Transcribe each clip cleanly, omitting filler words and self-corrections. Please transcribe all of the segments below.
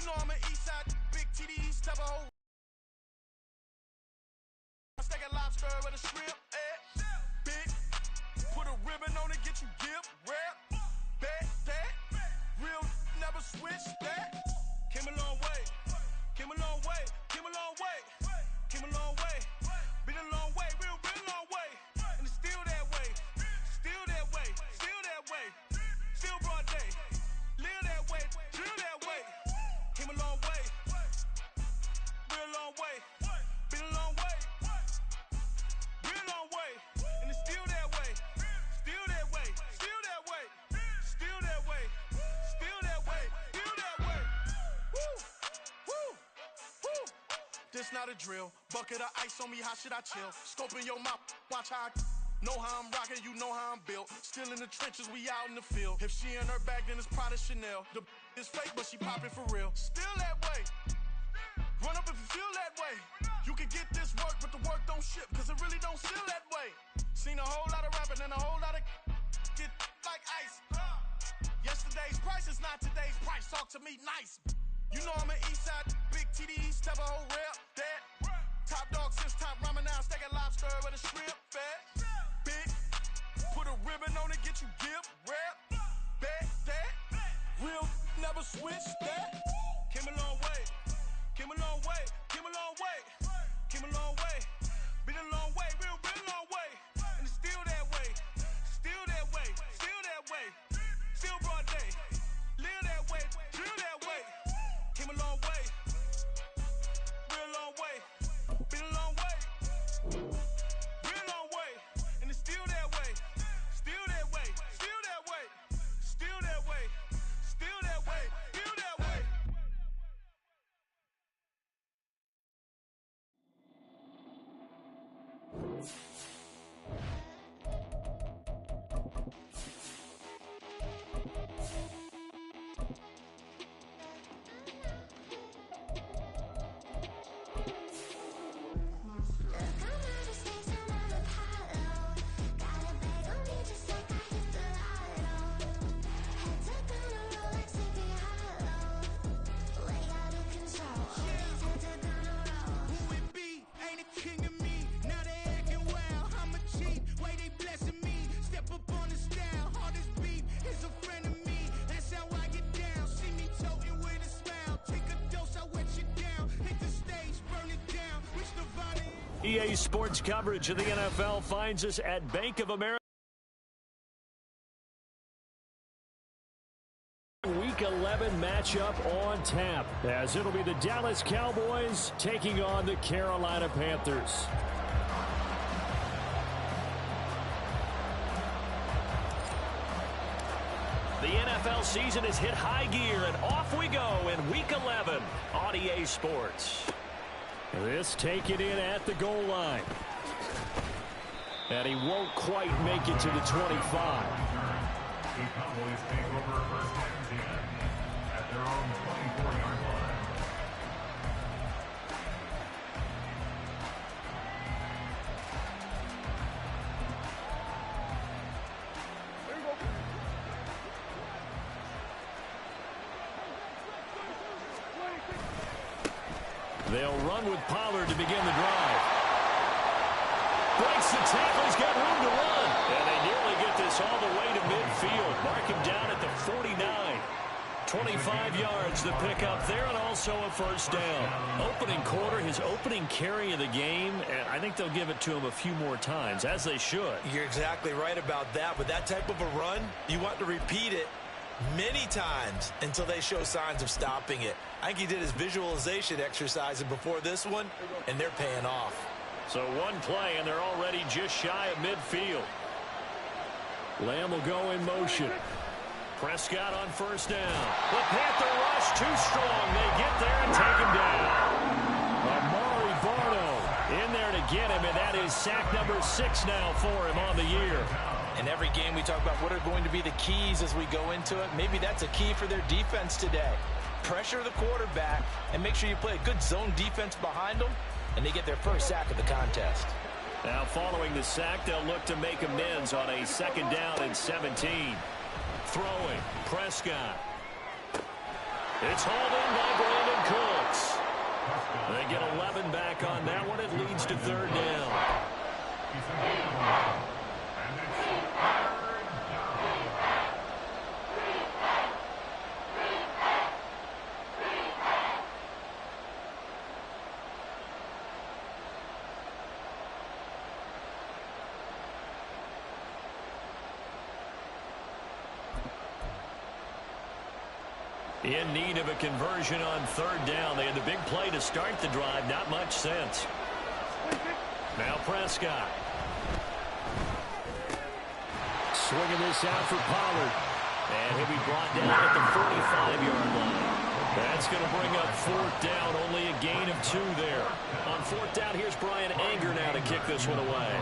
know I'm an east side, big TDs, type of hoe. I stack a lobster with a shrimp, big. Put a ribbon on it, get you gift, rap, bet that. Real never switch that. Came a long way, came a long way, came a long way, came a long way. Been a long way, real long way. And it's still that way, still that way, still that way. Still broad day, live that way, drill that way. Came a long way, real long way. Been a long way, real long way. And it's still that way, still that way, still that way, still that way, still that way, still that way. Woo, woo, woo. This not a drill. Bucket of ice on me, how should I chill? Scope in your mouth, watch how I know how I'm rocking, you know how I'm built. Still in the trenches, we out in the field. If she in her bag, then it's Prada Chanel. The is fake, but she poppin' for real. Still that way. Run up if you feel that way. You can get this work, but the work don't ship, cause it really don't feel that way. Seen a whole lot of rapping and a whole lot of get like ice. Yesterday's price is not today's price. Talk to me nice. You know I'm an east side, big TDs, type of whole rep that. Top dog since top ramen now, stack a lobster with a shrimp fat. Big, put a ribbon on it, get you gift, rap, bet that. Real never switch that. Came a long way, came a long way, came a long way, came a long way. Been a long way, real long way. And it's still that way, still that way, still that way. Still broad day, live that way, drill that way. Came a long way, real long way. Been a long way, real long way. And it's still that way, still that way, still that way, still that way, still that way, still that way. EA Sports coverage of the NFL finds us at Bank of America. Week 11 matchup on tap, as it'll be the Dallas Cowboys taking on the Carolina Panthers. The NFL season has hit high gear, and off we go in Week 11 on EA Sports. This taken in at the goal line. And he won't quite make it to the 25. The Cowboys take over first and 10 at their own 24-yard line. They'll run with Pollard to begin the drive. Breaks the tackle. He's got room to run. And they nearly get this all the way to midfield. Mark him down at the 49. 25 yards to pick up there, and also a first down. Opening quarter, his opening carry of the game, and I think they'll give it to him a few more times, as they should. You're exactly right about that. With that type of a run, you want to repeat it many times until they show signs of stopping it. I think he did his visualization exercise before this one, and they're paying off. So one play, and they're already just shy of midfield. Lamb will go in motion. Prescott on first down. The Panther rush too strong. They get there and take him down. Amari Barno in there to get him, and that is sack number 6 now for him on the year. In every game we talk about what are going to be the keys as we go into it. Maybe that's a key for their defense today. Pressure the quarterback and make sure you play a good zone defense behind them, and they get their first sack of the contest. Now following the sack, they'll look to make amends on a second down and 17. Throwing, Prescott. It's hauled in by Brandon Cooks. They get 11 back on that one. It leads to third down. In need of a conversion on third down. They had the big play to start the drive. Not much sense. Now Prescott. Swinging this out for Pollard. And he'll be brought down at the 45-yard line. That's going to bring up fourth down. Only a gain of 2 there. On fourth down, here's Brian Anger now to kick this one away.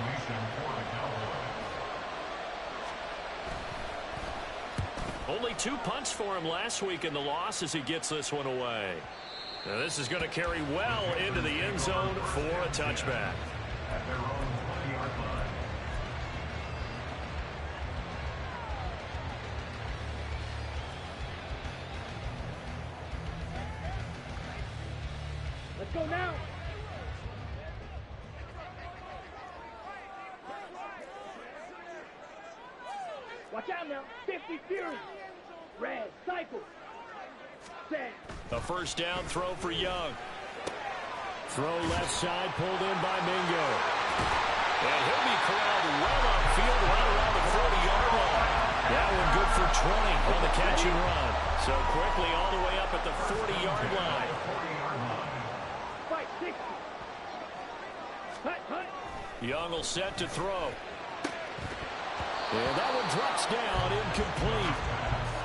Only 2 punts for him last week in the loss as he gets this one away. Now this is going to carry well into the end zone for a touchback. At their own 20-yard line. Let's go now. Watch out now. 50 Fury. Red, cycle. Set. A first down throw for Young. Throw left side, pulled in by Mingo. And he'll be corralled well upfield, right around the 40-yard line. That one good for 20 on the catch and run. So quickly all the way up at the 40-yard line. Fight 60. Hut, hut. Young will set to throw. And that one drops down, incomplete.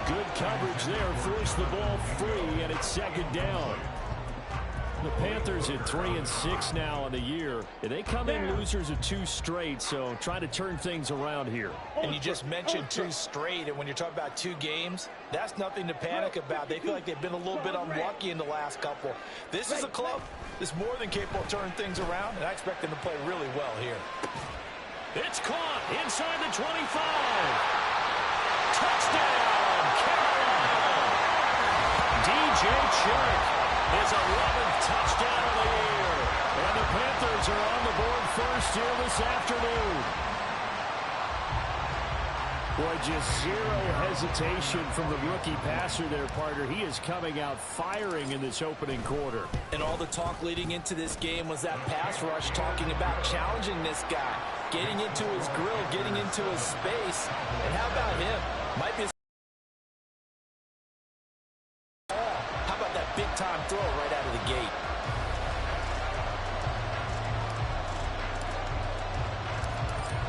Good coverage there, forced the ball free, and it's second down. The Panthers at 3-6 now on the year. They come in losers of 2 straight, so trying to turn things around here. And you just mentioned 2 straight, and when you're talking about 2 games, that's nothing to panic about. They feel like they've been a little bit unlucky in the last couple. This is a club that's more than capable of turning things around, and I expect them to play really well here. It's caught inside the 25. Touchdown, Carolina. DJ Chark, his 11th touchdown of the year. And the Panthers are on the board first here this afternoon. Boy, just zero hesitation from the rookie passer there, partner. He is coming out firing in this opening quarter. And all the talk leading into this game was that pass rush talking about challenging this guy, getting into his grill, getting into his space. And how about him? Might be how about that big-time throw right out of the gate?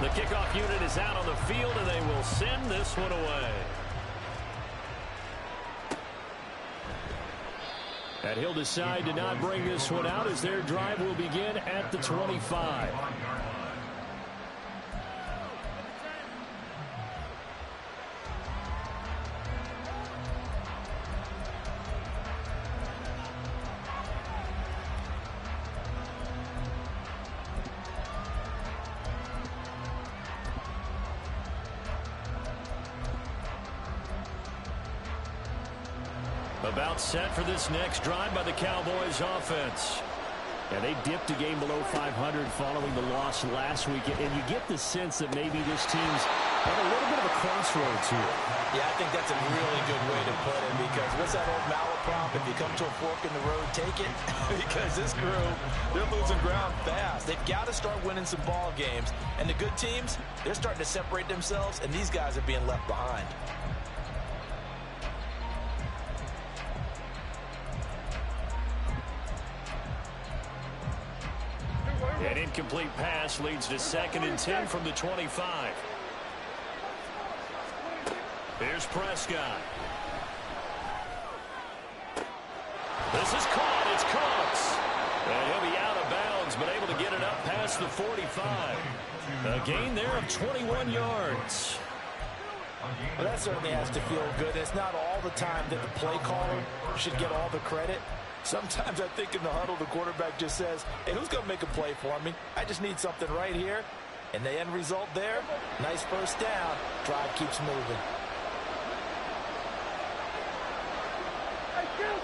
The kickoff unit is out on the field, and they will send this one away. And he'll decide to not bring this one out as their drive will begin at the 25. About set for this next drive by the Cowboys offense. And they dipped a game below 500 following the loss last week. And you get the sense that maybe this team's at a little bit of a crossroads here. Yeah, I think that's a really good way to put it, because what's that old malaprop? If you come to a fork in the road, take it. Because this crew, they're losing ground fast. They've got to start winning some ball games. And the good teams, they're starting to separate themselves, and these guys are being left behind. An incomplete pass leads to 2nd and 10 from the 25. Here's Prescott. This is caught. It's Cooks. And he'll be out of bounds, but able to get it up past the 45. A gain there of 21 yards. Well, that certainly has to feel good. It's not all the time that the play caller should get all the credit. Sometimes I think in the huddle, the quarterback just says, hey, who's going to make a play for me? I just need something right here. And the end result there, nice first down. Drive keeps moving. Hey, Phil.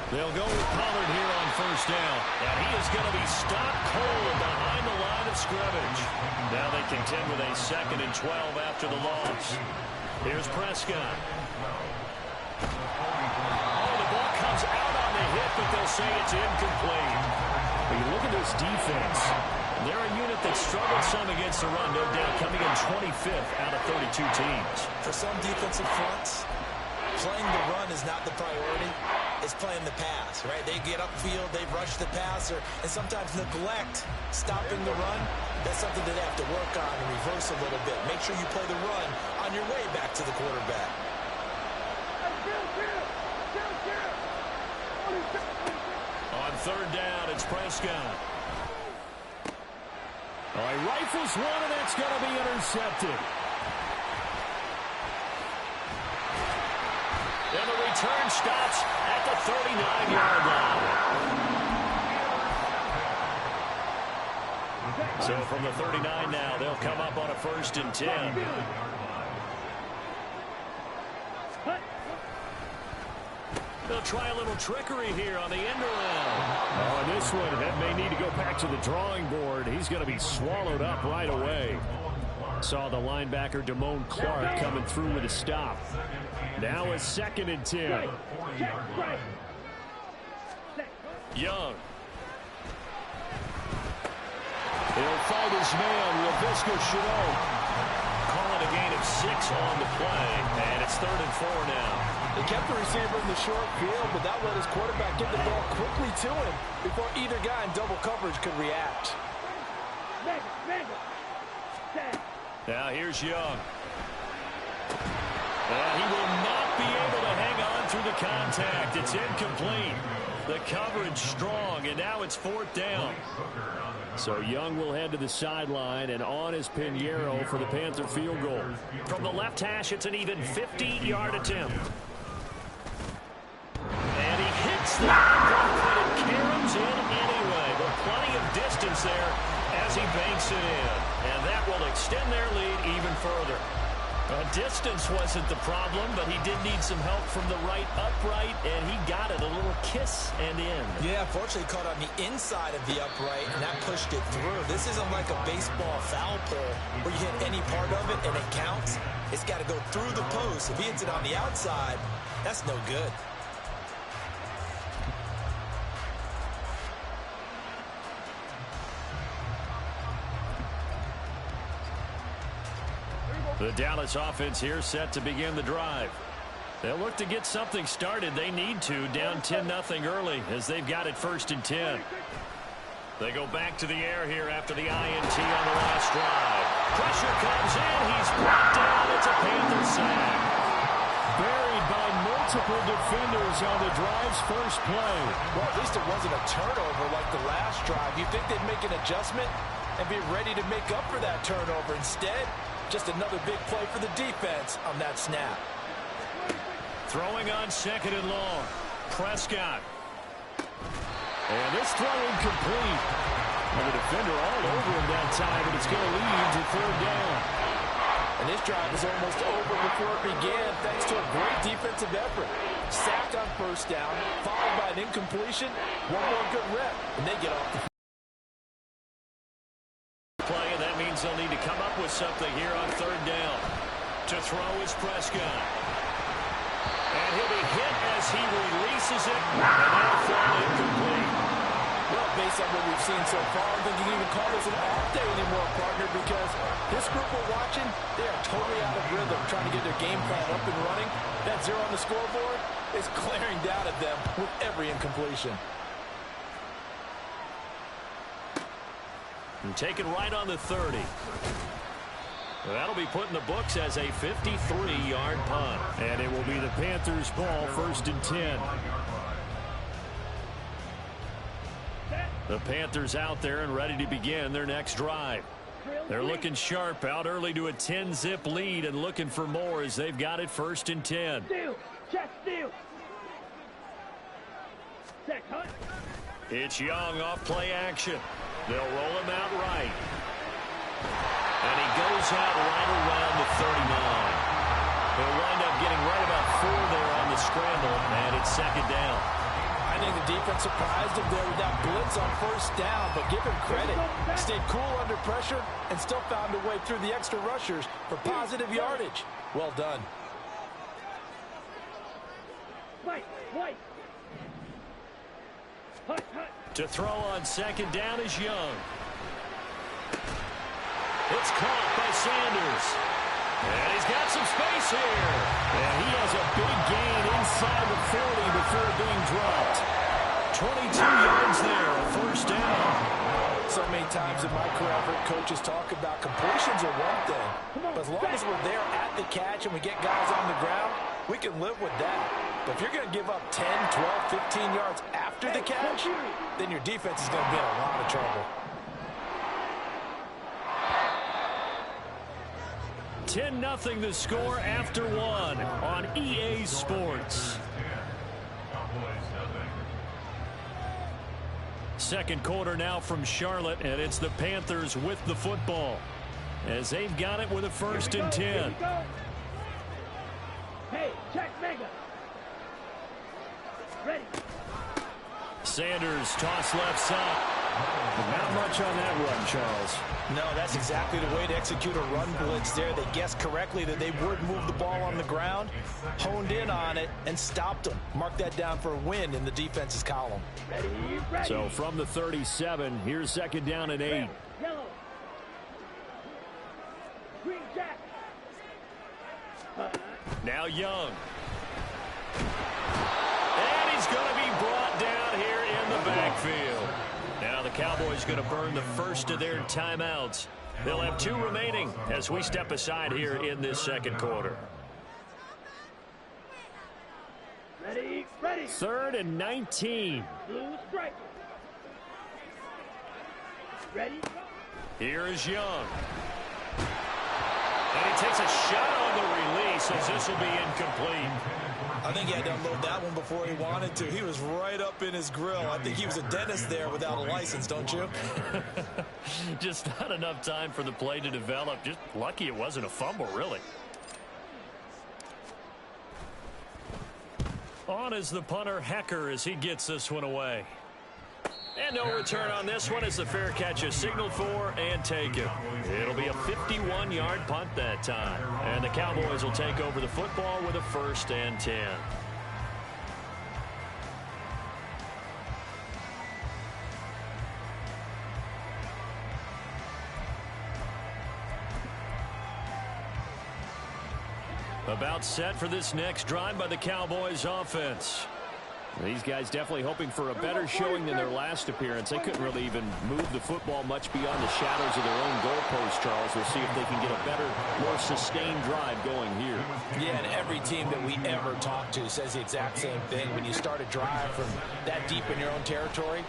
They'll go with Pollard here on first down. And he is going to be stopped cold behind the line of scrimmage. Now they contend with a 2nd and 12 after the loss. Here's Prescott. Oh, the ball comes out on the hit, but they'll say it's incomplete. When you look at this defense, they're a unit that struggled some against the run, no doubt, coming in 25th out of 32 teams. For some defensive fronts, playing the run is not the priority. It's playing the pass, right? They get upfield, they rush the passer, and sometimes neglect stopping the run. That's something that they have to work on and reverse a little bit. Make sure you play the run on your way back to the quarterback. On 3rd down, it's Prescott. Oh, he rifles one, and that's going to be intercepted. And the return stops at the 39-yard line. So from the 39 now, they'll come up on a 1st and 10. They'll try a little trickery here on the end around. Oh, and this one may need to go back to the drawing board. He's going to be swallowed up right away. Saw the linebacker Damone Clark coming through with a stop. Now a 2nd and 10. Young. He'll fight his man, Laviska Shenault. Calling a gain of 6 on the play, and it's 3rd and 4 now. They kept the receiver in the short field, but that let his quarterback get the ball quickly to him before either guy in double coverage could react. Now here's Young. He will not be able to hang on through the contact. It's incomplete. The coverage strong, and now it's 4th down. So Young will head to the sideline, and on is Pinheiro for the Panther field goal. From the left hash, it's an even 50-yard attempt. And he hits the block, but it caroms in anyway. But plenty of distance there as he banks it in. And that will extend their lead even further. Distance wasn't the problem, but he did need some help from the right upright, and he got it. A little kiss and in. Yeah, fortunately caught on the inside of the upright, and that pushed it through. This isn't like a baseball foul pole where you hit any part of it and it counts. It's got to go through the post. If he hits it on the outside, that's no good. The Dallas offense here set to begin the drive. They'll look to get something started. They need to, down 10-0 early as they've got it 1st and 10. They go back to the air here after the INT on the last drive. Pressure comes in. He's brought down. It's a Panther sack. Buried by multiple defenders on the drive's first play. Well, at least it wasn't a turnover like the last drive. You'd think they'd make an adjustment and be ready to make up for that turnover. Instead, just another big play for the defense on that snap. Throwing on 2nd and long. Prescott. And this throw incomplete. And the defender all over him that time, but it's going to lead to 3rd down. And this drive is almost over before it began thanks to a great defensive effort. Sacked on 1st down, followed by an incompletion. One more good rep, and they get off the play, and that means they'll need to come up with something here on 3rd down. To throw is Prescott. And he'll be hit as he releases it, and that'll fall incomplete. Well, based on what we've seen so far, I don't think you can even call this an off day anymore, partner, because this group we're watching, they are totally out of rhythm, trying to get their game plan up and running. That 0 on the scoreboard is glaring down at them with every incompletion. And taken right on the 30. That'll be put in the books as a 53-yard punt. And it will be the Panthers' ball, 1st and 10. The Panthers out there and ready to begin their next drive. They're looking sharp, out early to a 10-zip lead and looking for more as they've got it 1st and 10. Steal. Check steal. Check hunt. It's Young off play action. They'll roll him out right. And he goes out right around the 39. He'll wind up getting right about 4 there. It's second down. I think the defense surprised him there with that blitz on first down, but give him credit. Stayed cool under pressure and still found a way through the extra rushers for positive yardage. Well done. White. To throw on second down is Young. It's caught by Sanders. And he's got some space here. And he has a big gain inside the 40 before being dropped. 22 yards there, a first down. So many times in my career, I've heard coaches talk about completions are one thing. But as long as we're there at the catch and we get guys on the ground, we can live with that. But if you're going to give up 10, 12, 15 yards after the catch, then your defense is going to be in a lot of trouble. 10-0 the score after one on EA Sports. Second quarter now from Charlotte, and it's the Panthers with the football as they've got it with a 1st and 10. Hey, check mega. Ready. Sanders toss left side. Not much on that run, Charles. No, that's exactly the way to execute a run blitz there. They guessed correctly that they would move the ball on the ground, honed in on it, and stopped them. Mark that down for a win in the defense's column. Ready. So from the 37, here's second down and 8. Yellow. Green jack. Now Young. And he's going to be brought down here in the backfield. Now the Cowboys going to burn the first of their timeouts. They'll have 2 remaining as we step aside here in this second quarter. Ready. 3rd and 19. Blue stripe. Ready. Here is Young. And he takes a shot on the release as this will be incomplete. I think he had to unload that one before he wanted to. He was right up in his grill. I think he was a dentist there without a license, don't you? Just not enough time for the play to develop. Just lucky it wasn't a fumble, really. On is the punter, Hecker, as he gets this one away. And no return on this one as the fair catch is signaled for and taken. It'll be a 51-yard punt that time. And the Cowboys will take over the football with a 1st and 10. About set for this next drive by the Cowboys offense. These guys definitely hoping for a better showing than their last appearance. They couldn't really even move the football much beyond the shadows of their own goalpost, Charles. We'll see if they can get a better, more sustained drive going here. Yeah, and every team that we ever talk to says the exact same thing. When you start a drive from that deep in your own territory,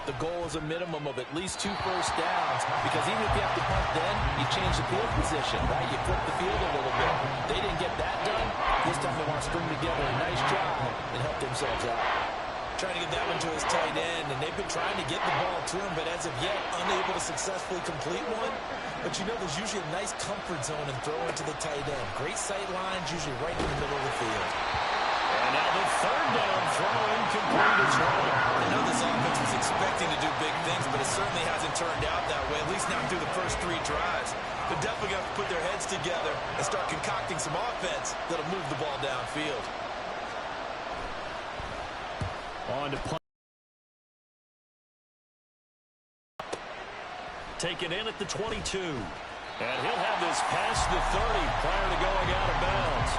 the goal is a minimum of at least 2 first downs, because even if you have to punt then, you change the field position, right? You flip the field a little bit. They didn't get that done. This time they want to string together a nice drive and help themselves out. Trying to get that one to his tight end, and they've been trying to get the ball to him, but as of yet, unable to successfully complete one. But you know there's usually a nice comfort zone in throwing to the tight end. Great sight lines, usually right in the middle of the field. And now the 3rd down throw incomplete as well. I know this offense was expecting to do big things, but it certainly hasn't turned out that way, at least not through the first 3 drives. They're definitely going to put their heads together and start concocting some offense that'll move the ball downfield. On to punt. Taken in at the 22. And he'll have this past the 30 prior to going out of bounds.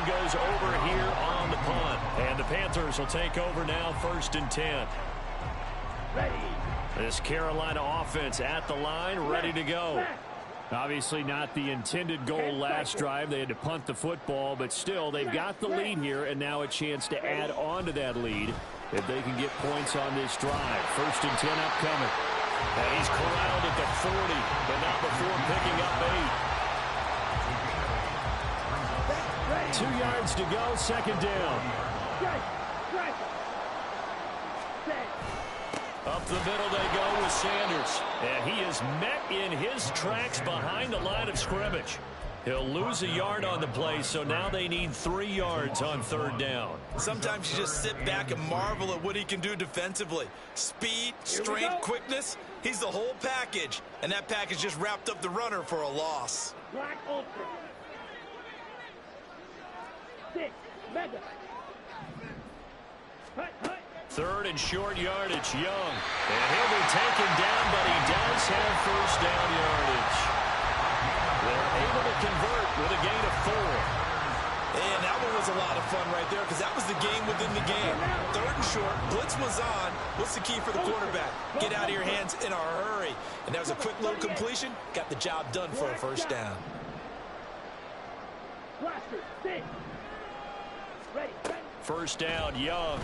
Goes over here on the punt. And the Panthers will take over now, 1st and 10. Ready. This Carolina offense at the line, ready to go. Obviously not the intended goal last drive. They had to punt the football, but still they've got the lead here, and now a chance to add on to that lead if they can get points on this drive. 1st and 10 upcoming. And he's corralled at the 40, but not before picking up 8. 2 yards to go, 2nd down. Up the middle they go with Sanders. And he is met in his tracks behind the line of scrimmage. He'll lose a yard on the play, so now they need 3 yards on 3rd down. Sometimes you just sit back and marvel at what he can do defensively. Speed, strength, quickness. He's the whole package. And that package just wrapped up the runner for a loss. Black Ultra. 6. Mega. Hut, hut. 3rd and short yardage, Young. And he'll be taken down, but he does have 1st down yardage. They're able to convert with a gain of 4. And that one was a lot of fun right there because that was the game within the game. 3rd and short, blitz was on. What's the key for the quarterback? Get out of your hands in a hurry. And that was a quick little completion. Got the job done for a 1st down. Blaster. 6. Ready. 1st down, Young.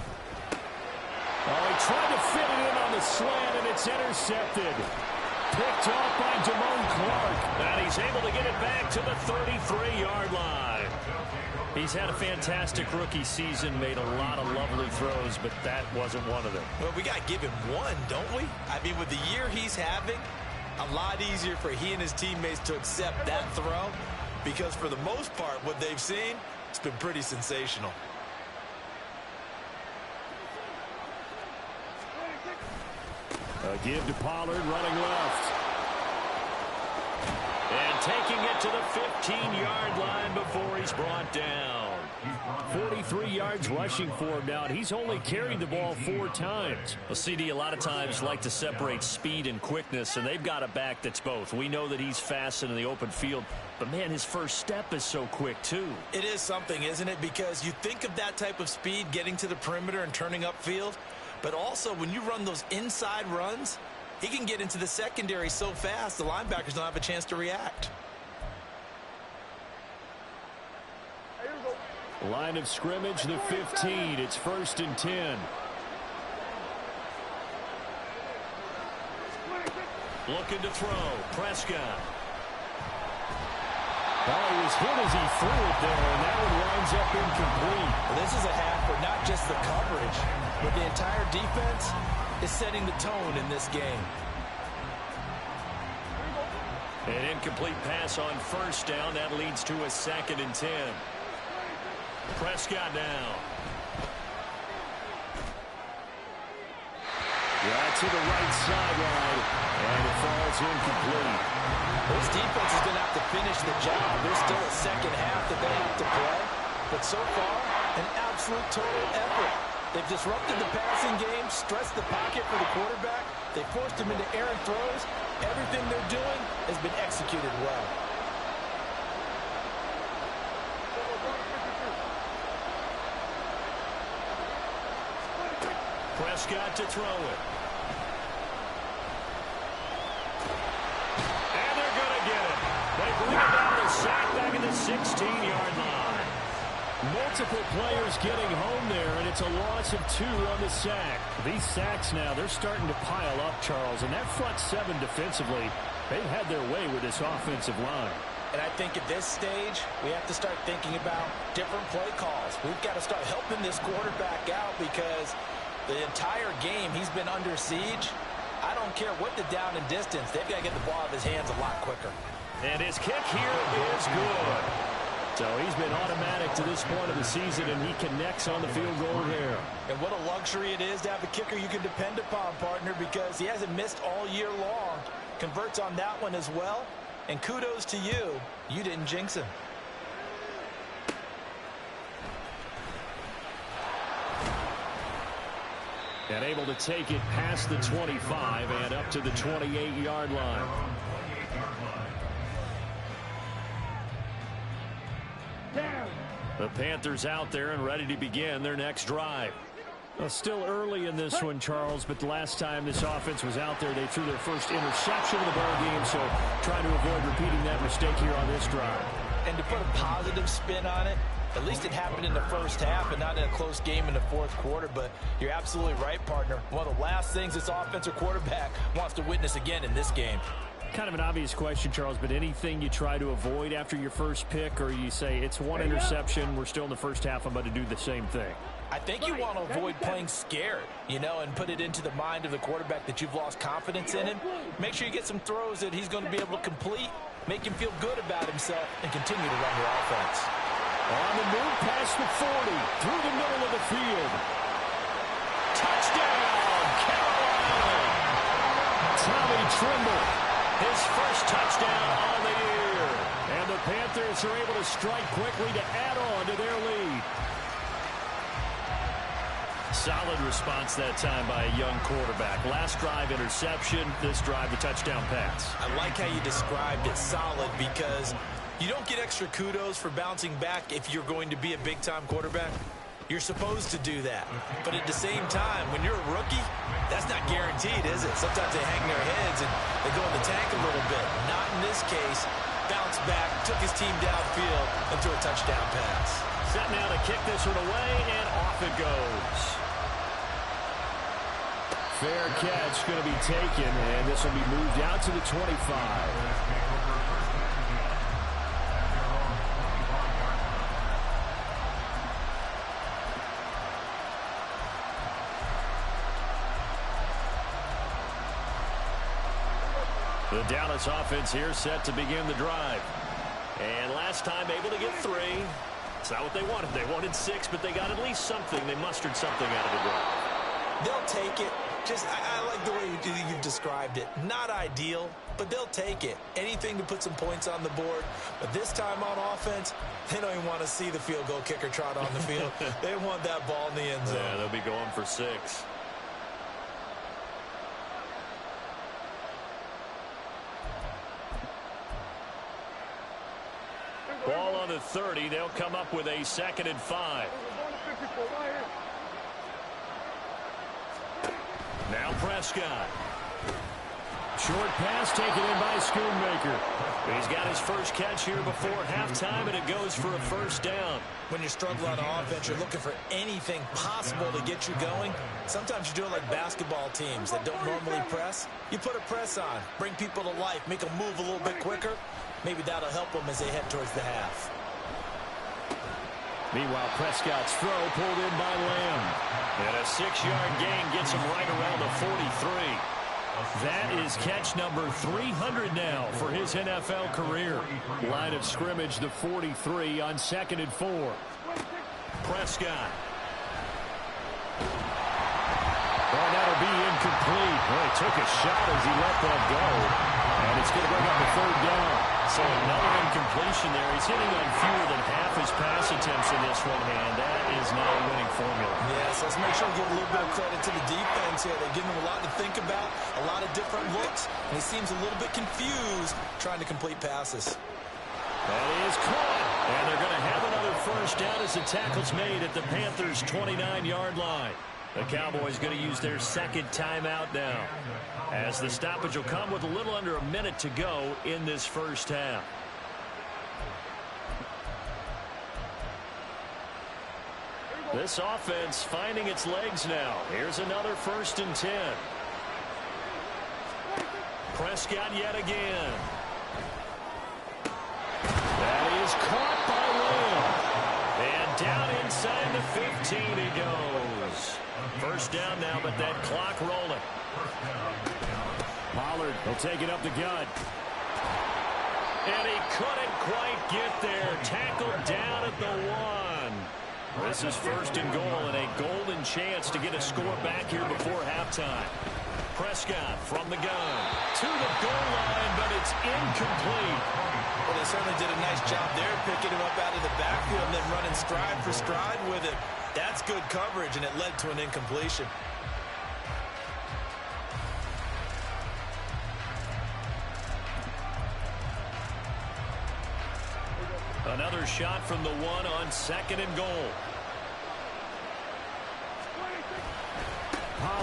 Oh, he tried to fit it in on the slant, and it's intercepted. Picked off by Damone Clark. And he's able to get it back to the 33-yard line. He's had a fantastic rookie season, made a lot of lovely throws, but that wasn't one of them. Well, we got to give him one, don't we? I mean, with the year he's having, a lot easier for he and his teammates to accept that throw because for the most part, what they've seen, it's been pretty sensational. A give to Pollard, running left. And taking it to the 15-yard line before he's brought down. 43 yards rushing for him now, and he's only carried the ball 4 times. Well, CD, a lot of times like to separate speed and quickness, and they've got a back that's both. We know that he's fast in the open field, but, man, his first step is so quick, too. It is something, isn't it? Because you think of that type of speed getting to the perimeter and turning upfield, but also when you run those inside runs, he can get into the secondary so fast the linebackers don't have a chance to react. Line of scrimmage, the 15. It's 1st and 10. Looking to throw. Prescott. Well, he was hit as he threw it there, and that one winds up incomplete. Well, this is a half for not just the coverage, but the entire defense is setting the tone in this game. An incomplete pass on 1st down. That leads to a 2nd and 10. Prescott now. Right to the right sideline, and it falls incomplete. This defense is going to have to finish the job. There's still a 2nd half that they have to play, but so far, an absolute total effort. They've disrupted the passing game, stressed the pocket for the quarterback. They forced him into errant throws. Everything they're doing has been executed well. Prescott to throw it. And they're going to get it. They bring it down to sack back at the 16-yard line. Multiple players getting home there, and it's a loss of 2 on the sack. These sacks now, they're starting to pile up, Charles, and that front 7 defensively, they've had their way with this offensive line. And I think at this stage, we have to start thinking about different play calls. We've got to start helping this quarterback out because the entire game he's been under siege. I don't care what the down and distance. They've got to get the ball out of his hands a lot quicker. And his kick here is good. So he's been automatic to this point of the season, and he connects on the field goal there. And what a luxury it is to have a kicker you can depend upon, partner, because he hasn't missed all year long. Converts on that one as well. And kudos to you. You didn't jinx him. And able to take it past the 25 and up to the 28-yard line. The Panthers out there and ready to begin their next drive. Well, still early in this one, Charles, but the last time this offense was out there, they threw their first interception of the ball game, so trying to avoid repeating that mistake here on this drive. And to put a positive spin on it, at least it happened in the first half and not in a close game in the fourth quarter, but you're absolutely right, partner. One of the last things this offensive quarterback wants to witness again in this game. Kind of an obvious question, Charles, but anything you try to avoid after your first pick, or you say it's one interception, we're still in the first half, I'm about to do the same thing? I think you want to avoid playing scared, and put it into the mind of the quarterback that you've lost confidence in him. Make sure you get some throws that he's going to be able to complete, make him feel good about himself, and continue to run your offense. On the move past the 40, through the middle of the field. Touchdown, Carolina! Tommy Tremble, his first touchdown on the year. And the Panthers are able to strike quickly to add on to their lead. Solid response that time by a young quarterback. Last drive, interception. This drive, the touchdown pass. I like how you described it, solid, because you don't get extra kudos for bouncing back if you're going to be a big-time quarterback. You're supposed to do that. But at the same time, when you're a rookie, that's not guaranteed, is it? Sometimes they hang their heads and they go in the tank a little bit. Not in this case. Bounced back, took his team downfield, and threw a touchdown pass. Set now to kick this one away, and off it goes. Fair catch going to be taken, and this will be moved out to the 25. The Dallas offense here set to begin the drive. And last time able to get 3. It's not what they wanted. They wanted 6, but they got at least something. They mustered something out of the drive. They'll take it. I like the way you've described it. Not ideal, but they'll take it. Anything to put some points on the board. But this time on offense, they don't even want to see the field goal kicker trot on the field. They want that ball in the end zone. Yeah, they'll be going for 6. Ball on the 30. They'll come up with a 2nd and 5. Now Prescott. Short pass taken in by Schoonmaker. He's got his first catch here before halftime, and it goes for a first down. When you struggle on offense, you're looking for anything possible to get you going. Sometimes you do it like basketball teams that don't normally press. You put a press on, bring people to life, make them move a little bit quicker. Maybe that'll help them as they head towards the half. Meanwhile, Prescott's throw pulled in by Lamb. And a 6-yard gain gets him right around the 43. That is catch number 300 now for his NFL career. Line of scrimmage, the 43 on 2nd and 4. Prescott. Well, that'll be incomplete. Well, he took a shot as he let that go. And it's going to bring up a 3rd down. So another incompletion there. He's hitting on fewer than half his pass attempts in this one, and that is not a winning formula. Yes, let's make sure we give a little bit of credit to the defense here. They're giving him a lot to think about, a lot of different looks, and he seems a little bit confused trying to complete passes. That is caught, and they're going to have another first down as the tackle's made at the Panthers' 29-yard line. The Cowboys going to use their 2nd timeout now, as the stoppage will come with a little under a minute to go in this first half. This offense finding its legs now. Here's another 1st and 10. Prescott yet again. That is caught by Lamb. And down inside the 15 he goes. First down now, but that clock rolling. Pollard will take it up the gut. And he couldn't quite get there. Tackled down at the 1. This is 1st and goal, and a golden chance to get a score back here before halftime. Prescott from the gun to the goal line, but it's incomplete. Well, they certainly did a nice job there, picking him up out of the backfield and then running stride for stride with it. That's good coverage, and it led to an incompletion. Another shot from the 1 on 2nd and goal.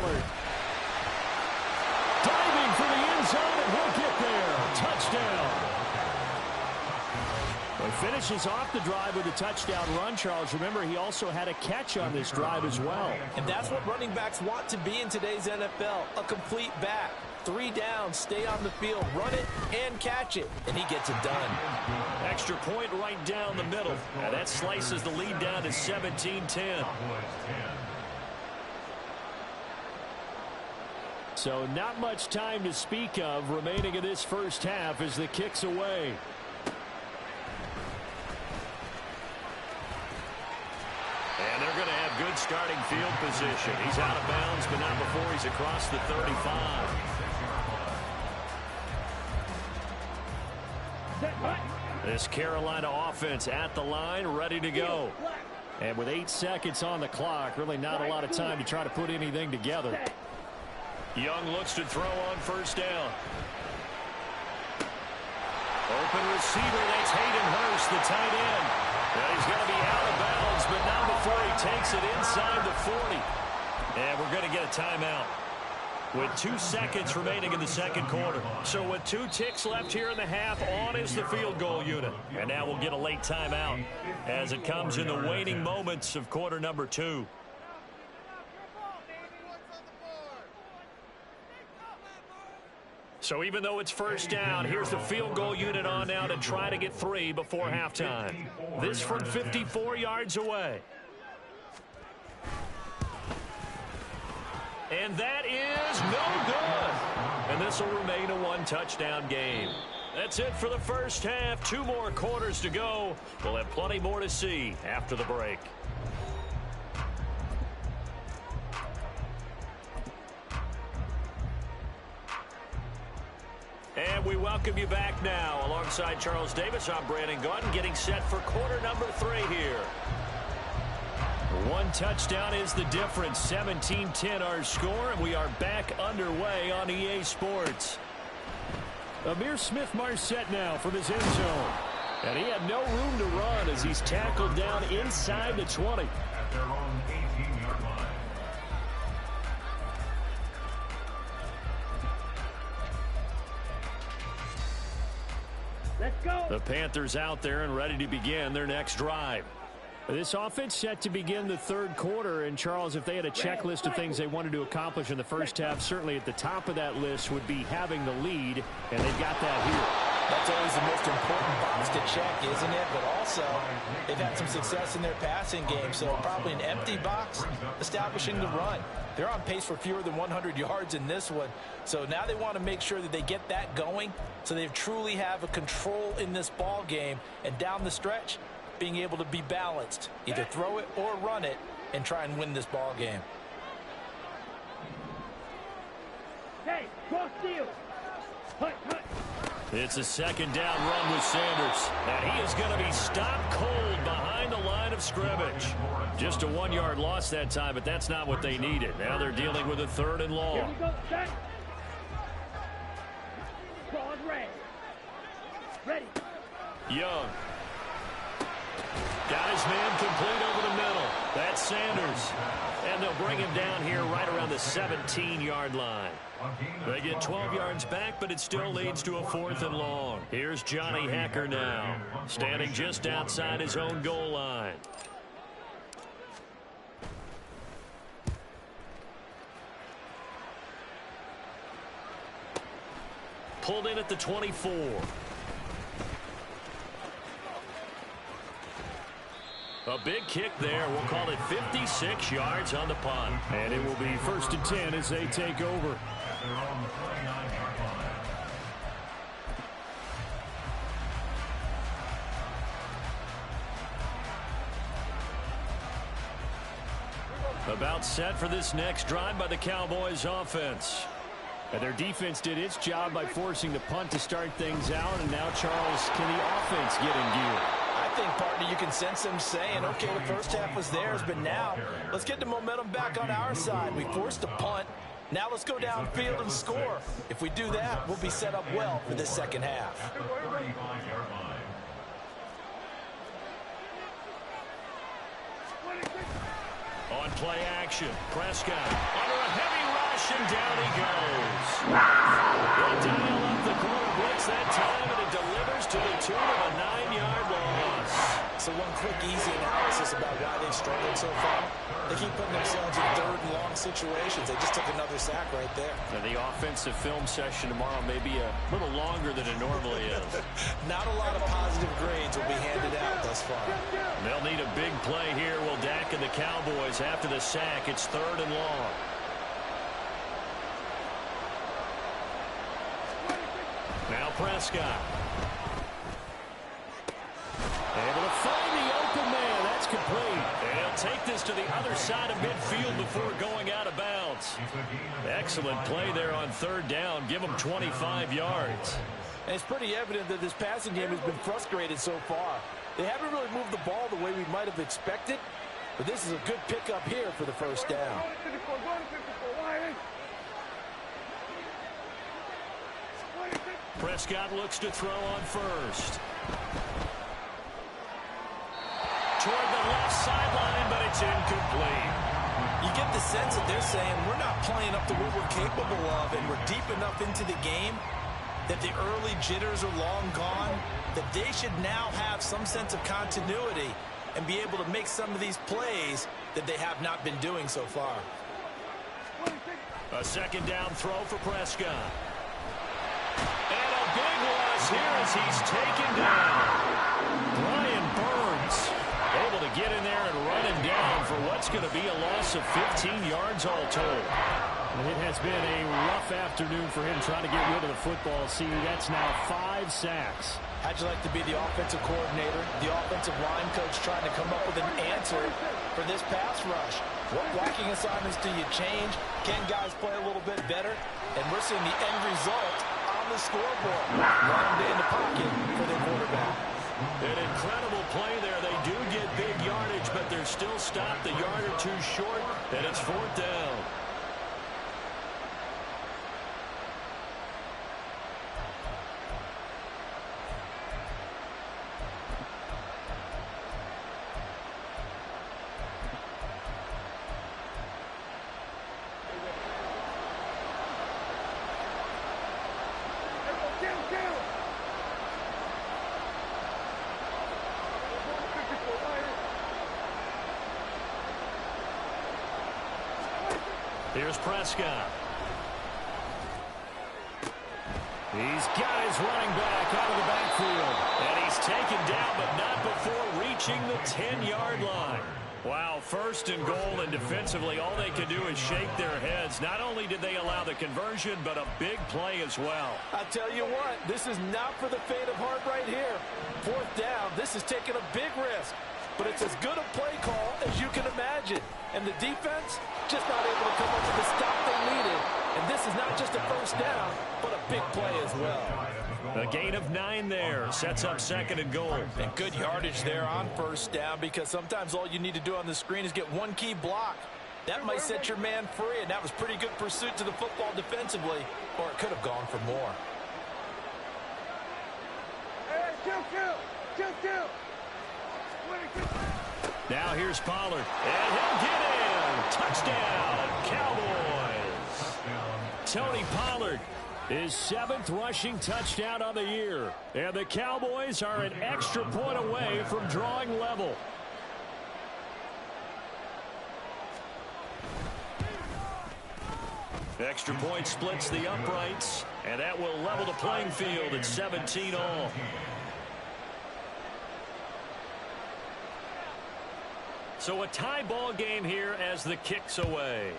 Ballard. Diving for the end zone, and he'll get there. Touchdown. He finishes off the drive with a touchdown run, Charles. Remember, he also had a catch on this drive as well. And that's what running backs want to be in today's NFL, a complete back. 3 downs, stay on the field, run it, and catch it, and he gets it done. Extra point right down the middle. And that slices the lead down to 17-10. So not much time to speak of remaining in this first half as the kick's away. And they're going to have good starting field position. He's out of bounds, but not before he's across the 35. This Carolina offense at the line, ready to go. And with 8 seconds on the clock, really not a lot of time to try to put anything together. Young looks to throw on first down. Open receiver, that's Hayden Hurst, the tight end. Now he's going to be out of bounds, but not before he takes it inside the 40. And we're going to get a timeout with 2 seconds remaining in the second quarter. So with 2 ticks left here in the half, on is the field goal unit. And now we'll get a late timeout as it comes in the waning moments of quarter number 2. So even though it's first down, here's the field goal unit on now to try to get 3 before halftime. This from 54 yards away. And that is no good. And this will remain a 1-touchdown game. That's it for the first half. 2 more quarters to go. We'll have plenty more to see after the break. And we welcome you back now. Alongside Charles Davis, I'm Brandon Gunn, getting set for quarter number 3 here. 1 touchdown is the difference. 17-10 our score, and we are back underway on EA Sports. Amir Smith-Marset now from his end zone. And he had no room to run as he's tackled down inside the 20. At their own 18-yard line. Let's go. The Panthers out there and ready to begin their next drive. This offense set to begin the third quarter, and Charles, if they had a checklist of things they wanted to accomplish in the first half, certainly at the top of that list would be having the lead, and they've got that here. That's always the most important box to check, isn't it? But also, they've had some success in their passing game, so probably an empty box establishing the run. They're on pace for fewer than 100 yards in this one, so now they want to make sure that they get that going so they truly have a control in this ball game, and down the stretch, being able to be balanced, either throw it or run it, and try and win this ball game. Hey, cross field. Hut, hut. It's a second down run with Sanders, and he is going to be stopped cold behind the line of scrimmage. Just a 1-yard loss that time, but that's not what they needed. Now they're dealing with a 3rd and Here long. we go, set. Guard red. Ready. Young. Got his man complete over the middle. That's Sanders. And they'll bring him down here right around the 17-yard line. They get 12 yards back, but it still leads to a 4th and long. Here's Johnny Hecker now, standing just outside his own goal line. Pulled in at the 24. A big kick there. We'll call it 56 yards on the punt. And it will be 1st and 10 as they take over. At their own 29-yard line. About set for this next drive by the Cowboys offense. And their defense did its job by forcing the punt to start things out. And now, Charles, can the offense get in gear? I think, partner, you can sense them saying, okay, the first half was theirs, but now let's get the momentum back on our side. We forced a punt. Now let's go downfield and score. If we do that, we'll be set up well for this second half. At the 35-yard line. On play action, Prescott under a heavy rush, and down he goes. They'll dial up the corner blitz that time, and it delivers to the tune of a 9-yard loss. So one quick, easy analysis about why they've struggled so far. They keep putting themselves in third and long situations. They just took another sack right there. And the offensive film session tomorrow may be a little longer than it normally is. Not a lot of positive grades will be handed out thus far. They'll need a big play here. Will Dak and the Cowboys after the sack. It's 3rd and long. Now Prescott. Able to find the open man. That's complete. And he'll take this to the other side of midfield before going out of bounds. Excellent play there on 3rd down. Give him 25 yards. And it's pretty evident that this passing game has been frustrated so far. They haven't really moved the ball the way we might have expected, but this is a good pickup here for the 1st down. Prescott looks to throw on 1st. Toward the left sideline, but it's incomplete. You get the sense that they're saying we're not playing up to what we're capable of, and we're deep enough into the game that the early jitters are long gone, that they should now have some sense of continuity and be able to make some of these plays that they have not been doing so far. A 2nd down throw for Prescott. And a big loss here as he's taken down. Brian Burns able to get in there and run him down for what's going to be a loss of 15 yards all told. It has been a rough afternoon for him trying to get rid of the football. See, that's now 5 sacks. How'd you like to be the offensive coordinator, the offensive line coach trying to come up with an answer for this pass rush? What blocking assignments do you change? Can guys play a little bit better? And we're seeing the end result on the scoreboard. Long day in the pocket for their quarterback. An incredible play there. They do get big yardage, but they're still stopped a yard or two short, and it's 4th down. Here's Prescott. He's got his running back out of the backfield. And he's taken down, but not before reaching the 10-yard line. Wow, 1st and goal, and defensively, all they can do is shake their heads. Not only did they allow the conversion, but a big play as well. I tell you what, this is not for the faint of heart right here. 4th down, this is taking a big risk. But it's as good a play call as you can imagine. And the defense just not able to come up with the stop they needed. And this is not just a 1st down, but a big play as well. A gain of 9 there. Sets up 2nd and goal. And good yardage there on 1st down, because sometimes all you need to do on the screen is get one key block. That might set your man free, and that was pretty good pursuit to the football defensively, or it could have gone for more. Kill. Now here's Pollard, and he'll get in. Touchdown, Cowboys. Tony Pollard, his 7th rushing touchdown of the year. And the Cowboys are an extra point away from drawing level. Extra point splits the uprights, and that will level the playing field at 17 all. So a tie ball game here as the kick's away.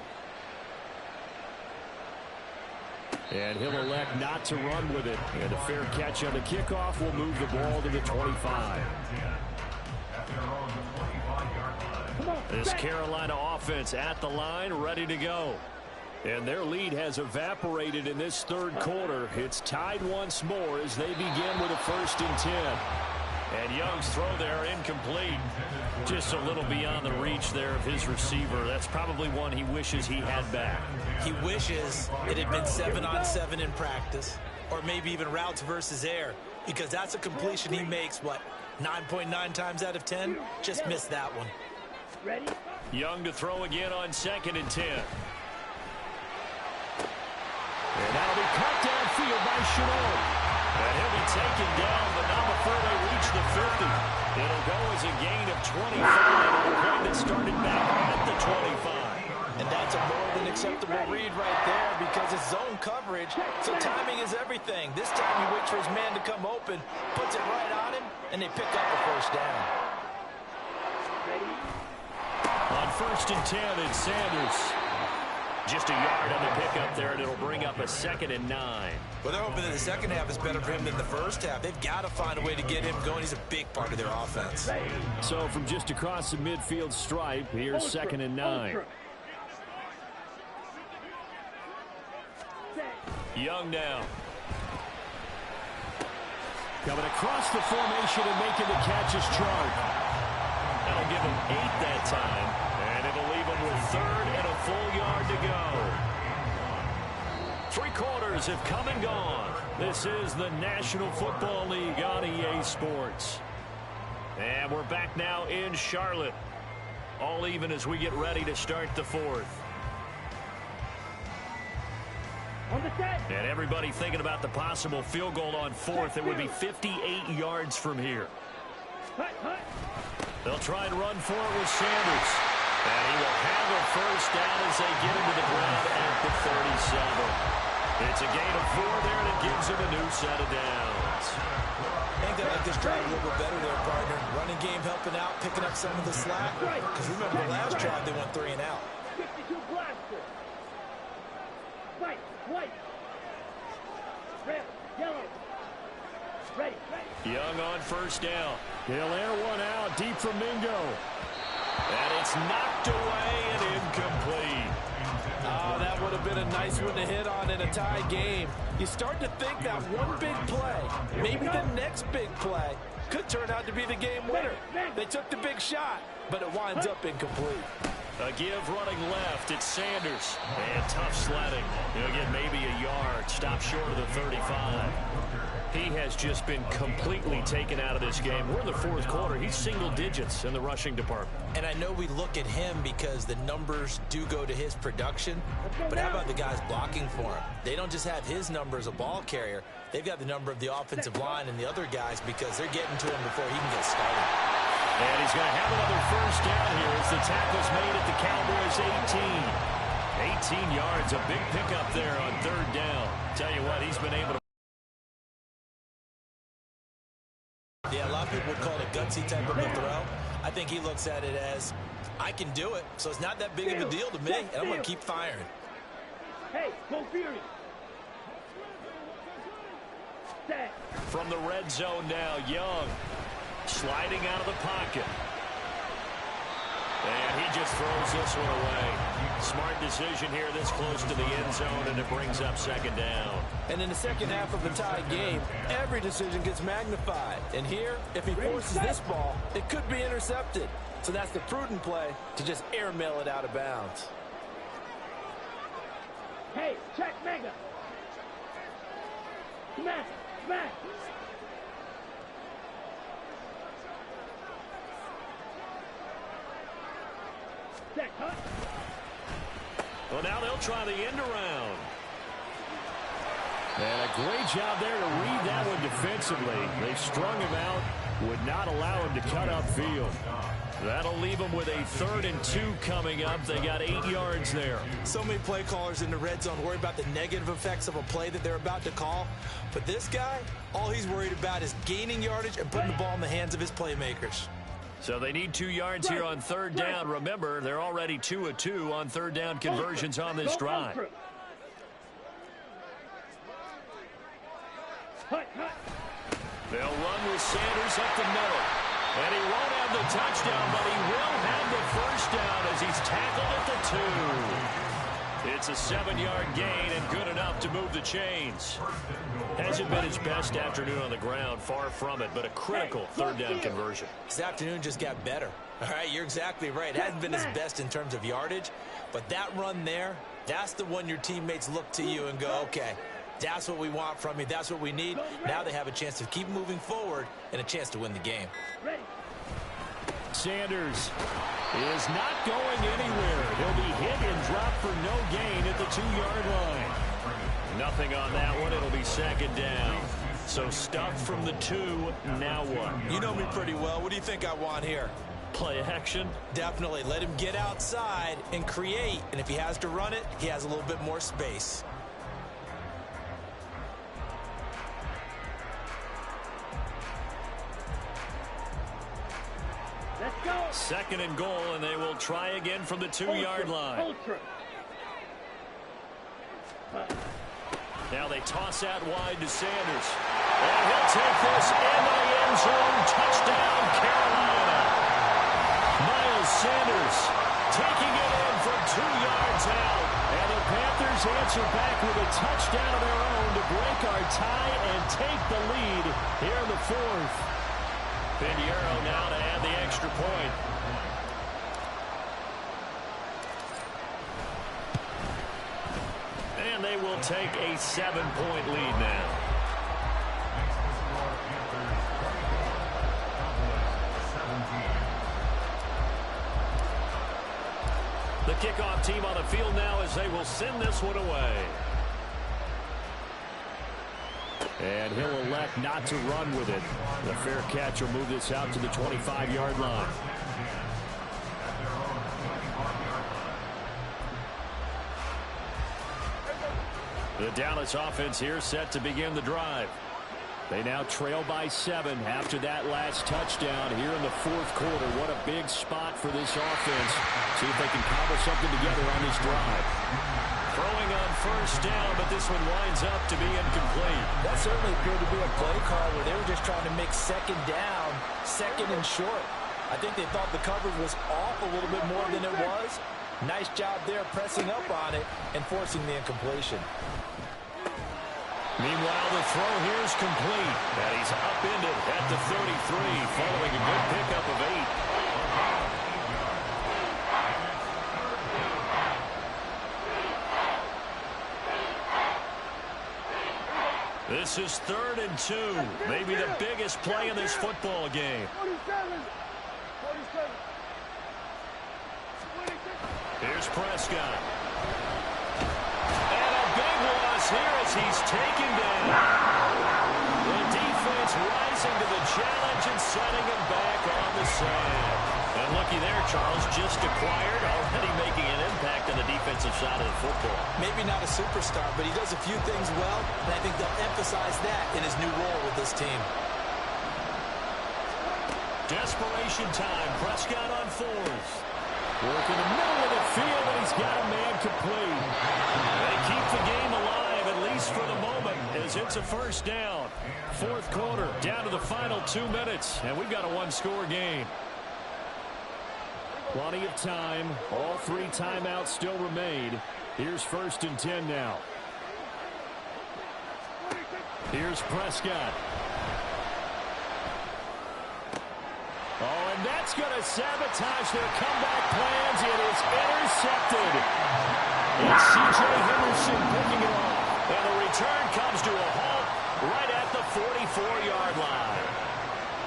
And he'll elect not to run with it. And a fair catch on the kickoff will move the ball to the 25. This Carolina offense at the line, ready to go. And their lead has evaporated in this 3rd quarter. It's tied once more as they begin with a 1st and 10. And Young's throw there incomplete. Just a little beyond the reach there of his receiver. That's probably one he wishes he had back. He wishes it had been 7-on-7 in practice, or maybe even routes versus air, because that's a completion he makes, what, 9.9 times out of 10? Just missed that one. Ready? Young to throw again on 2nd and 10. be caught downfield by Chenault. And he'll be taken down, but not before they reach the 50. It'll go as a gain of 25 on a play that started back at the 25. And that's a more than acceptable read right there because it's zone coverage, so timing is everything. This time he waits for his man to come open, puts it right on him, and they pick up a first down. On 1st and 10, it's Sanders. Just a yard on the pickup there, and it'll bring up a 2nd and 9. Well, they're hoping that the second half is better for him than the first half. They've got to find a way to get him going. He's a big part of their offense. So from just across the midfield stripe, here's 2nd and 9. Young now. Coming across the formation and making the catch is Chark. That'll give him 8 that time, and it'll leave him with 3rd and a full yard to go. 3 quarters have come and gone. This is the National Football League on EA Sports. And we're back now in Charlotte. All even as we get ready to start the 4th. And everybody thinking about the possible field goal on 4th. It would be 58 yards from here. They'll try and run for it with Sanders. And he will have a first down as they get into the ground at the 37. It's a gain of 4 there, and it gives him a new set of downs. I think they like this drive a little bit better there, partner. Running game helping out, picking up some of the slack. Because remember, the last drive they went 3 and out. 52 blaster. White. Red. Yellow. Ready. Young on first down. He'll air one out deep from Mingo. And it's knocked away and incomplete. Oh, that would have been a nice one to hit on in a tie game. You start to think that one big play, maybe the next big play, could turn out to be the game winner. They took the big shot, but it winds up incomplete. A give running left. It's Sanders. And tough sledding. He'll get maybe a yard. Stop short of the 35. He has just been completely taken out of this game. We're in the 4th quarter. He's single digits in the rushing department. And I know we look at him because the numbers do go to his production, but how about the guys blocking for him? They don't just have his number as a ball carrier. They've got the number of the offensive line and the other guys because they're getting to him before he can get started. And he's going to have another first down here as the tackle's made at the Cowboys' 18. 18 yards, a big pickup there on 3rd down. Tell you what, he's been able to. Yeah, a lot of people would call it a gutsy type of a throw. I think he looks at it as, I can do it, so it's not that big of a deal to me, and I'm going to keep firing. Hey, go Fury. From the red zone now, Young. Sliding out of the pocket. And he just throws this one away. Smart decision here this close to the end zone, and it brings up 2nd down. And in the second half of the tie game, every decision gets magnified. And here, if he forces this ball, it could be intercepted. So that's the prudent play to just airmail it out of bounds. Hey, check Mega. Smash. Well, now they'll try the end around. And a great job there to read that one defensively. They strung him out, would not allow him to cut upfield. That'll leave them with a 3rd and 2 coming up. They got 8 yards there. So many play callers in the red zone worry about the negative effects of a play that they're about to call. But this guy, all he's worried about is gaining yardage and putting the ball in the hands of his playmakers. So they need 2 yards here on 3rd down. Remember, they're already 2 of 2 on 3rd down conversions on this drive. They'll run with Sanders up the middle. And he won't have the touchdown, but he will have the first down as he's tackled at the 2. It's a 7-yard gain and good enough to move the chains. Hasn't been his best afternoon on the ground, far from it, but a critical 3rd down conversion. His afternoon just got better. All right, you're exactly right. It hasn't been his best in terms of yardage, but that run there, that's the one your teammates look to you and go, okay, that's what we want from you. That's what we need. Now they have a chance to keep moving forward and a chance to win the game. Sanders is not going anywhere. He'll be hit and dropped for no gain at the 2-yard line. Nothing on that one. It'll be second down. So stuck from the 2. Now what? You know me pretty well. What do you think I want here? Play action? Definitely. Let him get outside and create. And if he has to run it, he has a little bit more space. Let's go. Second and goal, and they will try again from the 2-yard line. Ultra. Now they toss out wide to Sanders. And he'll take this into the end zone. Touchdown, Carolina. Miles Sanders taking it in from 2 yards out. And the Panthers answer back with a touchdown of their own to break our tie and take the lead here in the 4th. Pinheiro now to add the extra point. And they will take a 7-point lead now. The kickoff team on the field now as they will send this one away. And he'll elect not to run with it. The fair catch will move this out to the 25-yard line. The Dallas offense here set to begin the drive. They now trail by 7 after that last touchdown here in the 4th quarter. What a big spot for this offense. See if they can cobble something together on this drive. Throwing on first down, but this one winds up to be incomplete. That certainly appeared to be a play call where they were just trying to make second down, second and short. I think they thought the coverage was off a little bit more than it was. Nice job there pressing up on it and forcing the incompletion. Meanwhile, the throw here is complete. And he's upended at the 33 following a good pickup of 8. This is 3rd and 2. Maybe the biggest play in this football game. 47. Here's Prescott. And a big loss here as he's taken down. The defense rising to the challenge and setting him back on the sand. And looky there, Charles, just acquired, already making an impact on the defensive side of the football. Maybe not a superstar, but he does a few things well, and I think they'll emphasize that in his new role with this team. Desperation time. Prescott on 4th. Work in the middle of the field, and he's got a man complete. They keep the game alive, at least for the moment, as it's a first down. 4th quarter, down to the final 2 minutes, and we've got a 1-score game. Plenty of time. All 3 timeouts still remain. Here's 1st and 10 now. Here's Prescott. Oh, and that's going to sabotage their comeback plans. It is intercepted. It's C.J. Henderson picking it off. And the return comes to a halt right at the 44-yard line.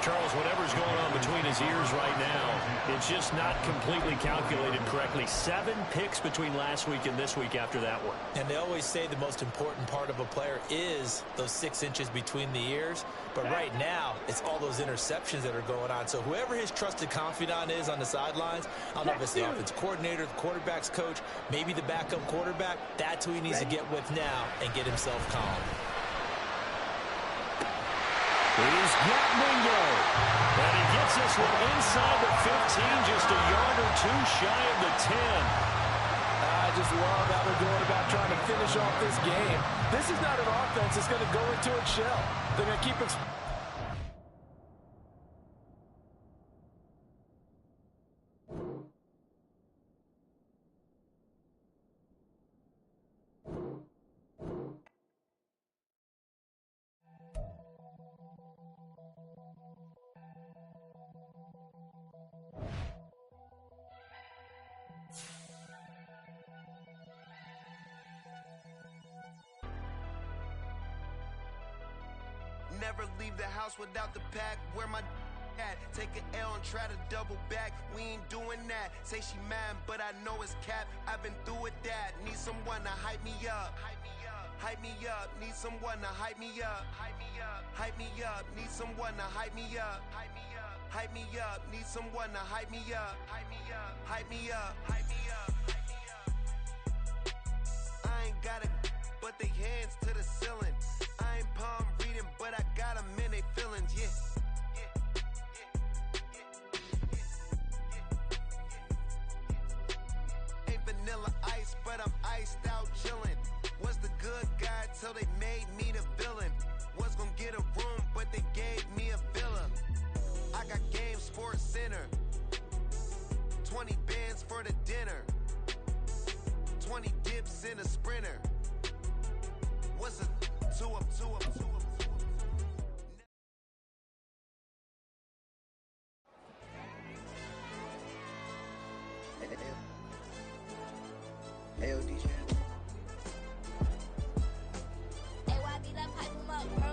Charles, whatever's going on between his ears right now, it's just not completely calculated correctly. 7 picks between last week and this week after that one. And they always say the most important part of a player is those 6 inches between the ears. But right now, it's all those interceptions that are going on. So whoever his trusted confidant is on the sidelines, I don't know if it's the offense coordinator, the quarterback's coach, maybe the backup quarterback, that's who he needs to get with now and get himself calm. He's got Mingo. And he gets this one inside the 15, just a yard or 2 shy of the 10. I just love how they're going about trying to finish off this game. This is not an offense that's going to go into its shell. They're going to keep it. Never leave the house without the pack. Where my at? Take an L and try to double back. We ain't doing that. Say she mad, but I know it's cap. I've been through with that. Need someone to hype me up. hype me up. Need someone to hype me up. Hype me up. Hype me up. Need someone to hype me up. Hype me up. Hype me up. Need someone to hype me up. Hype me up. Hype me up. Hype me up. I ain't got it, but they hands to the ceiling. I ain't palm reading, but I got them in they feelings, yeah. Ain't vanilla ice, but I'm iced out chillin'. Was the good guy till they made me the villain. Was gonna get a room, but they gave me a villa. I got Game Sports Center. 20 bands for the dinner. 20 dips in a sprinter. What's a 2 up, 2 up, 2 up? Hey, DJ. AYB, let pipe him up, bro.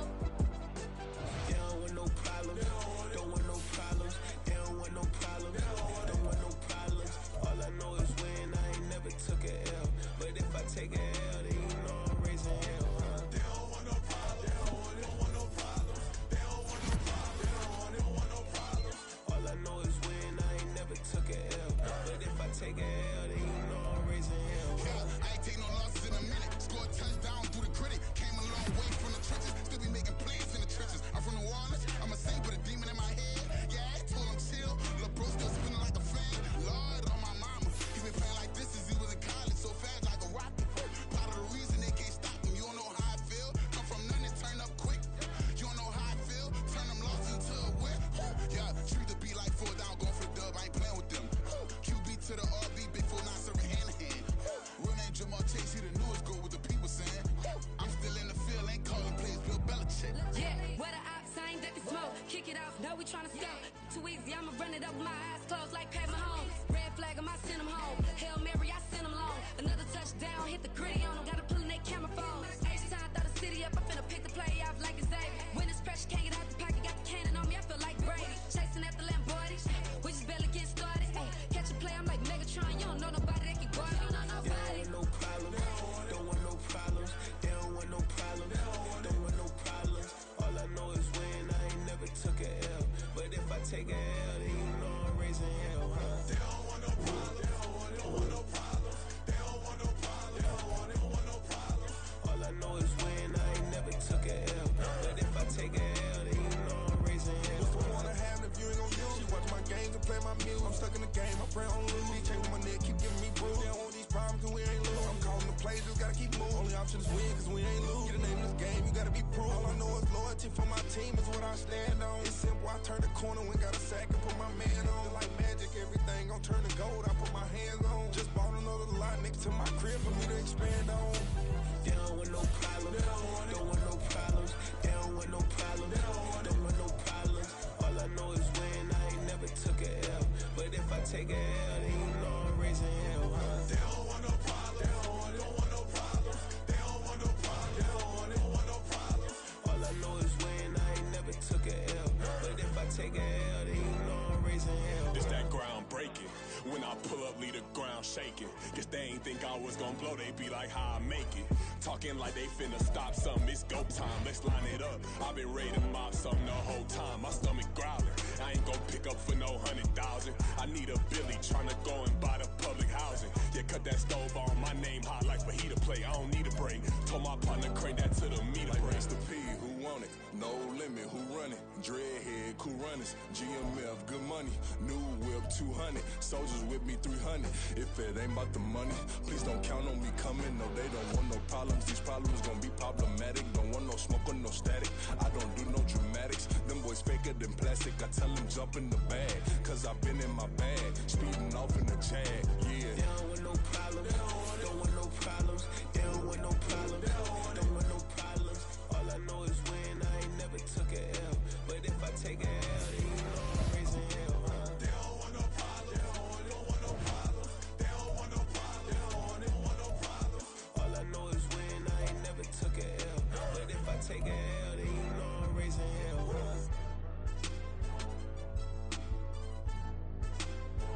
They don't want no problems. Don't want no problems. They don't want no problems. Don't want no problems. All I know is when I ain't never took a L. But if I take a L, then you know I'm raising hell, huh? They don't want no problems. They don't want no problems. They don't want no problems. They don't want no problems. All I know is when I ain't never took a L. But if I take a L, then you know I'm raising hell. I ain't take no losses in a minute. Scored touchdown through the critic. Came a long way from the trenches. Still be making plays in the trenches. I'm from New Orleans. I'm a saint with a demon in my head. Yeah, I told him chill. Lil' bro still spinning like a fan. Lord on my mama. He been playing like this since he was in college. So fast like a rocket. Part of the reason they can't stop him. You don't know how I feel. Come from nothing, turn up quick. You don't know how I feel. Turn them losses into a whip. Yeah, treat the beat like 4 down. Going for the dub. I ain't playing with them. QB to the RB. Big 4-9 serving hand to hand. Real name Jamal Chase. He the newest goal with the people saying. I'm still in the field. Ain't calling plays. Bill Belichick. Yeah, where the ops, I ain't ducking smoke. Kick it off, no, we tryna score. Too easy, I'ma run it up with my eyes closed like Pat Mahomes. Red flag, I send him home. Hail Mary, I send him long. Another touchdown, hit the gritty on him. Gotta pull in that camera phone. H-time, throw the city up. I finna pick the play off like it's Xavier. When it's pressure, can't get out the pocket. Got the cannon on me, I feel like Brady. Chasing at the Lamborghini. We just barely getting started. Ay, catch a play, I'm like Megatron. You don't know nobody that can guard. You don't know nobody. They don't want no problems. Don't want no problems. They don't want no problems. Don't want no problems. All I know is when I ain't never took a L. But if I take a L, then you know I'm raising hell, huh? They don't want no problems. They don't want no problems. They don't want no problems. They don't want no problems. All I know is when I ain't never took a L. But if I take a L, then you know I'm raising hell. What's the point of having if you ain't gon' use? She watch my games and play my music. I'm stuck in the game, my friend on lose. DJ with my neck, keep giving me bruise. They don't want these problems cause we ain't lose. I'm calling the plays, just gotta keep moving. Only option is win cause we ain't lose. Get a name in this game, you gotta be proved. All I know is loyalty for my team is what I stand on. It's simple, I turn the corner when got a sack and put my man on. Like magic, everything gon' turn to gold, I put my hands on. Just bought another lot next to my crib for me to expand on. They don't want no problems. Don't want no problems. They don't want no problems. Don't want no problems. All I know is when I ain't never took a L. But if I take a L, then you know I'm raising hell, huh? They don't want no problems. They don't want no problems. They don't want no problems. They don't want no problems. All I know is when I ain't never took a L. But if I take a L, then you know I'm raising hell. It's that ground breaking. When I pull up, leave the ground shaking. Guess they ain't think I was gonna blow, they be like, how I make it. Talking like they finna stop something, it's go time, let's line it up. I've been ready to mob something the whole time, my stomach growling. I ain't gon' pick up for no 100,000. I need a Billy tryna go and buy the public housing. Yeah, cut that stove on, my name hot like fajita play. I don't need a break. Told my partner crank that to the meter break. Mr. P, who want it? No limit, who run it? Dreadhead, cool runners. GMF, good money. New whip, 200. Soldiers with me, 300. If it ain't about the money, please don't count on me coming. No, they don't want no problems. These problems gon' be problematic. Don't want no smoke or no static. I don't do no dramatics. Them boys faker than plastic. I tell them jump in the bag, cause I've been in my bag. Speeding off in the Jag, yeah. They don't want no problems.